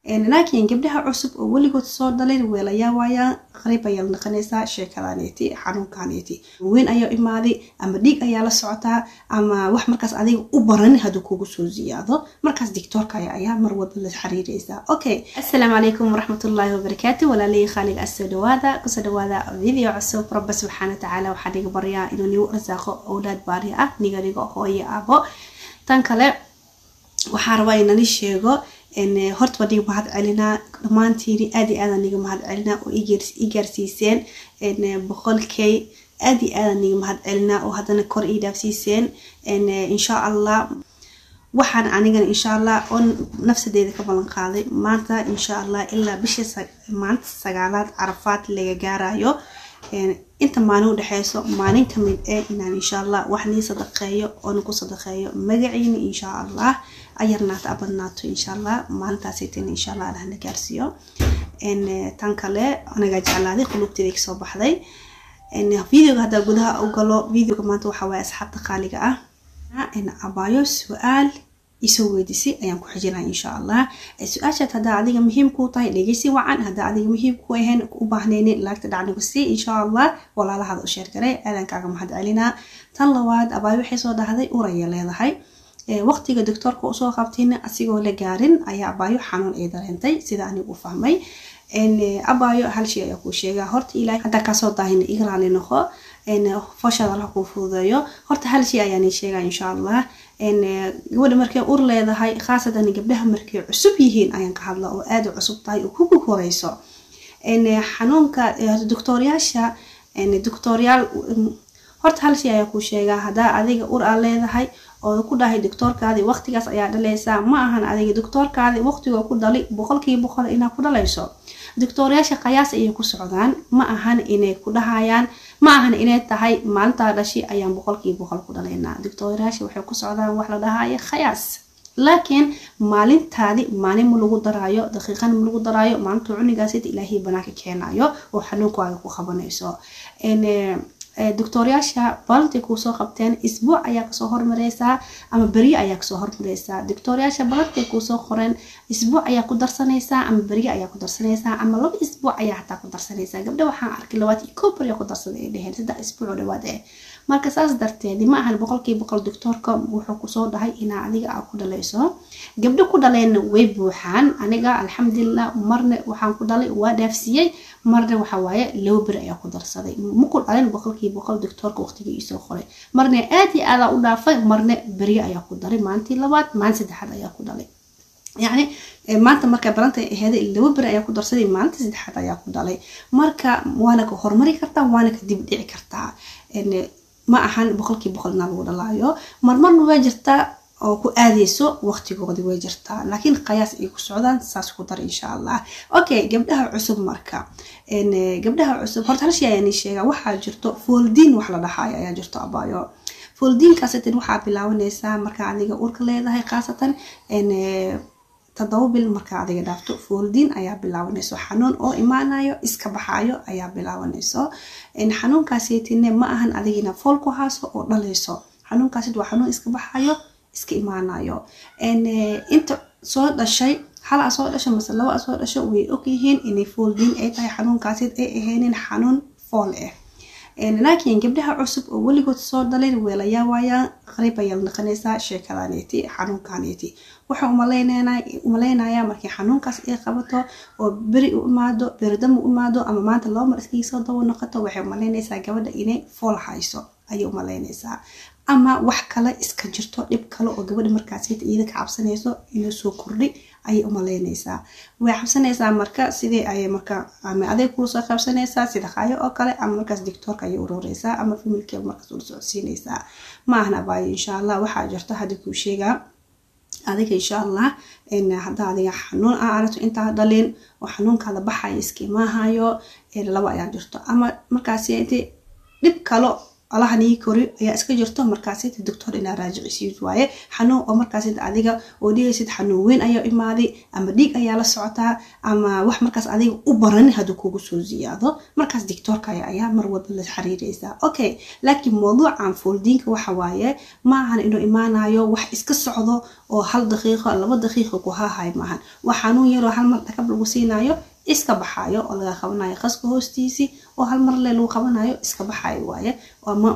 laakiin gabdhaha cusub oo weligood soo dhaleen weelaya waaya qariib ayaa la naqanaysaa sheekadaneeti xanuunkaneeti weyn ayaa imaaday ama dhiig ayaa la socotaa ama wax markaas adiga u baran haduu kugu soo ziyaado markaas doctorka ayaa mar walba la xiriiraysa. Okay, assalaamu alaykum warahmatullahi wabarakatuh. walaalay khaliga asadawaada video cusub. rabbi subhanahu wa ta'ala waxa dhiga baryaa inuu nigu rasaaqo awlaad baari ah niga hooyo abo. tan kale waxa rabaa inaan sheego horta wadii mahad celina dhamaantiin aad iyo aad aniga mahad celina oo igarsiiseen boqolkay aad iyo aad aniga mahad celina oo hadana kor ii dhaafsiiseen insha Allah waxaan aniga insha Allah on nafsadeeda ka balan qaaday maanta insha Allah ilaa bishii maanta sagaalaad Carafaad laga gaarayo inta maalin u dhaxayso maalin kamid inaan insha Allah wax ni sadaqeeyo oo ku sadaqeeyo magaciina insha Allah ayarnaat abadnaato insha Allah maalintaas insha Allah aan gaarsiyo tan kale anaga jeclaaday qulubtayda ka soo baxday videoga hada gudaha u galo videoga maanta waxa way asxaabta qaaliga ah abaayo su'aal isoo weydiisay ayaan ku xijinaa insha Allah. su'aashaad hada adiga muhiim ku tahay dhageysi wacan hada adiga muhiim ku ahayn u baahneen laagta dhacnigu si insha Allah walaalaha u sheer garay aadan kaaga mahad celina. tan labaad abaayo waxay soo dhahday uraya leedahay waqtiga doctorka uu soo qabtayna asigoo la gaarin ayaa abaayo xanuun ay dareentay sida anigu fahmay abaayo hal shay ayaa ku sheega horta ilaahay hada ka soo daahin igraani noqo fashada la ku fuudayo horta hal shay ayaan sheegaa insha Allah gabadha markay ur leedahay khaasatan gabdhaha markay cusub yihiin ayaan ka hadlaa oo aad u cusub tahay oo kugu horeyso xanuunka doctorial horta hal shay ayaa ku sheegaa hada adiga ur leedahay oo ku dhahay doctorkaadi waqtigaas ayaa dhalaysa ma ahan adiga doctorkaadi waqtiga ku dhalay 100% ina ku dhalayso doctoriyaasha qiyaas ay ku socdaan ma ahan inay ku dhahayaan ma ahan inay tahay maalinta dhashi ayaan 100% ku dhalaynaa doctoriyaasha waxay ku socdaan wax la dhahayo qiyaas laakiin maalintaadi maalin lagu daraayo daqiiqan lagu daraayo maalinta cunigaas ilaahay banaanka keenayo oo xanuunkaaga ku qabanayso doctoriyaasha balti ku soo qabteen isbuuc ayaa ka soo hormareysa ama bari ayaa ka soo hormareysa doctoriyaasha balti ku soo qoreen isbuuc ayaa ku darsanaysa ama bari ayaa ku darsanaysa ama laba isbuuc ayaa hataa ku darsanaysa gabdha waxaan arkay labaad iyo bari ku darsaday ee dheheen saddex isbuuc dhawaad marka saas darteed ma ahan 100% doctorka wuxuu ku soo dhahay in adiga aad ku dhalayso gabdho ku dhaleen way buuxaan aniga alxamdulillah marna waxaan ku dhalay waa dhaafsiyay marna waxa waaye loo bir ayaa ku darsaday ma ku dhaleen 100% doctorka waqtiga ii soo qoray marna aad iyo aad u dhaafay marna bari ayaa ku daray maantii labaad maan saddexaad ayaa ku dhalay يعني maanta marka baranta aheeday laba bir ayaa ku darsaday maanta saddexaad ayaa ku dhalay marka waana ka hormari kartaa waana ka dib dhici kartaa ma ahan 100% lagu dhalaayo marmarna way jirtaa oo ku aadeyso waqtigoodi way jirtaa laakiin qiyaas ay ku socdaan saas ku dar insha Allah. Okay, gabdhaha cusub marka gabdhaha cusub horta hal shay ayaan sheegaa waxa jirto foldin wax la dhahayo ayaa jirto abaayo foldin kaasatan waxa bilaabanaysa marka adiga urka leedahay qaasatan tadawbil marka adiga dhaafto foldin ayaa bilaabanayso xanuun oo imaanayo iska baxayo ayaa bilaabanayso xanuunkaasi ma ahan adigina fool ku haaso oo dhalayso xanuunkaasi waa xanuun iska baxayo iska imaanayo inta soo dhashay hal soo dhashay mas'ala laba soo dhashay way og yihiin in foldin ay tahay xanuunkaasi ay ahayneen xanuun fool laakiin gabdhaha cusub oo weligood soo dhaleen weelaya waaya qariib ayaa la naqanaysaa sheekadaneeti xanuunkaneeti waxa umaleynaya markii xanuunkaas ay qabato oo bari u imaado beerdam u imaado ama maanta loo mar iskiisa dawo noqoto waxay umaleynaysaa gabadha inay fool hayso ayay umaleynaysaa ama wax kale iska jirto dhib kale oo gabadha markaas iyada ka cabsanayso inuu soo kordhi ayay umaleynaysaa way cabsanaysaa marka sidii ay marka ama adeeg ku soo qabsanaysaa sida qaayo oo kale ama markaas doctorka ay ururaysaa ama familkeeda markaas u socodsiinaysaa ma ahna baa insha Allah waxa jirto hadii ku sheegaa adiga insha Allah hada adiga xanuun aarato inta dhalin oo xanuunkaada baxay iska maahayo laba ayaa jirto ama markaas dhib kale الله نيجي كوري يا إسكجرتو مركزية الدكتور إلى راجع يصير وايه حنو ومركزية عديقة ودي يصير حنو وين أيو إمادي أما ديك أيا لسعتها أما وح مركز عديقة وبرني هادو كوجو زيادة مركز دكتور كيا أيا مروض للحرير إذا أوكي لكن موضوع عن فولدينك وحوايه ما عن إنه إيمانا يو وح إسكسعضو أو هل دقيقة ولا بد دقيقة كوها هاي معهن وحنو يرو هل مرتكب الوسينايو iska baxayo oo laga qabanayo qaska hoostiisi oo hal mar leelo qabanayo iska baxayo waaye ama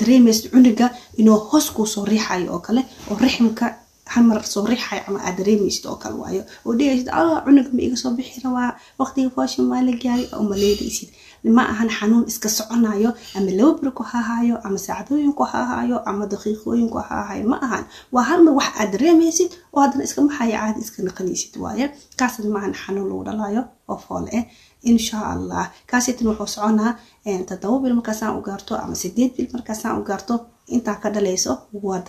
dareemayst cunuga inuu hoos ku soo riixayo oo kale oo riximka hal mar soo riixayo ama dareemayst oo kale waaye oo dhigaysid cunuga ma iga soo bixi rabaa waqtiga fooshin ma la gaaray oo ma leedaysid ma ahan xanuun iska soconayo ama laba bir ku haahayo ama saacadooyin ku haahayo ama daqiiqooyin ku haahayo ma ahan waa hal mar wax aad dareemaysid oo hadana iska maxay caadi iska naqanaysid waaye kaas ma ahan xanuun lagu dhalayo oo fool إن شاء الله كاسيت نوحوس عنا تداو بالمكاسان وقارتو أما سديد بالمكاسان وقارتو inta ka dhalayso waa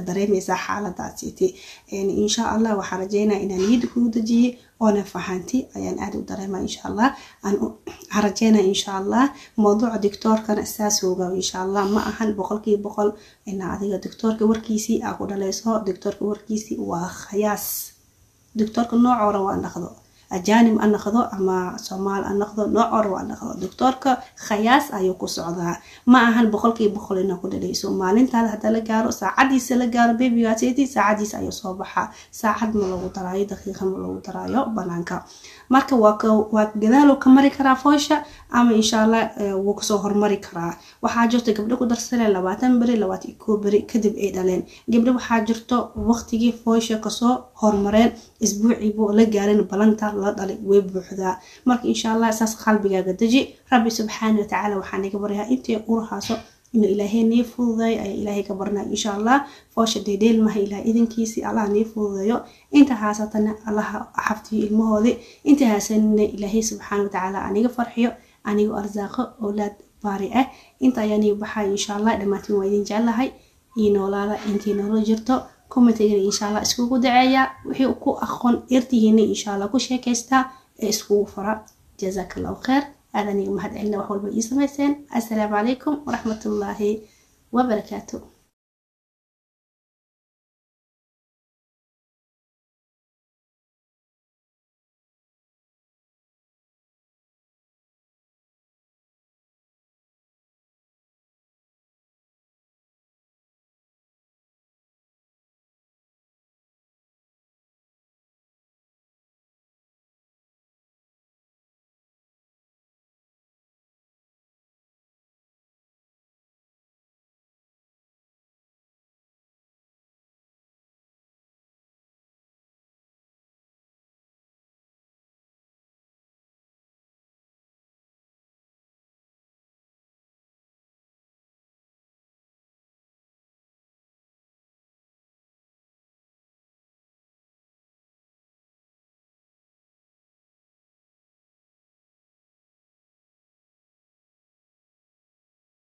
dareemaysaa xaaladaasiti in sha Allah waxa rajeynaa inaan niyad ku dajiyo oo na fahanti ayaan aad u dareemaa in sha Allah aan rajeynaa in sha Allah mawduuca doctorkana asaas uga in sha Allah ma ahan 100% in adiga doctorka warkiisi aa ku dhalayso doctorka warkiisi waa khayaas doctorka nooc hore waa naqdo أجانب أنا خذوا أما صومال أنا خذوا نوع وأنا خذوا دكتورك خياس أيوكو سعودها ما أهل بخلكي بخلنا كل اللي صومال أنت هذا لجارو ساعدي سلجار بيبياتي ساعدي سأيو صباحا ساعد ملو تراي دقيقة ملو ترايو بنانكا marka waa gadaal ka mari kara foosha ama insha Allah wuu ka soo hormari kara waxa jirto gabdho ku darsanay 20 bari 21 bari kadib ay dhaleen gabdho waxa jirto waqtigii foosha ka soo hormareen isbuucii buu la gaarin balanta la dhalay way buuxdaa marka insha Allah asaas qalbigaaga daji rabbi subhanahu wa ta'ala waxaan iga barayaa intii urhaaso إنه إلهي نيفوضي أي إلهي كبرنا إن شاء الله فوش ديديل ما هي إلهي إذن كيسي الله نيفوضي إنت هاستنا الله حفتي المهوذي إنت هاسن إلهي سبحانه وتعالى أنيق فرحيو أنيق أرزاق أولاد بارئة إنت يعني بحاي إن شاء الله لما تنوين جالهاي إنو لالا إنتي نورو جرتو كومة تقري إن شاء الله اسكوكو دعايا وحي أكو أخون إرتيهيني إن شاء الله كو شاكيستا اسكوكو فرا جزاك الله خير هذا نيجي مهد علنا وحول بقيس ميسين السلام عليكم ورحمة الله وبركاته.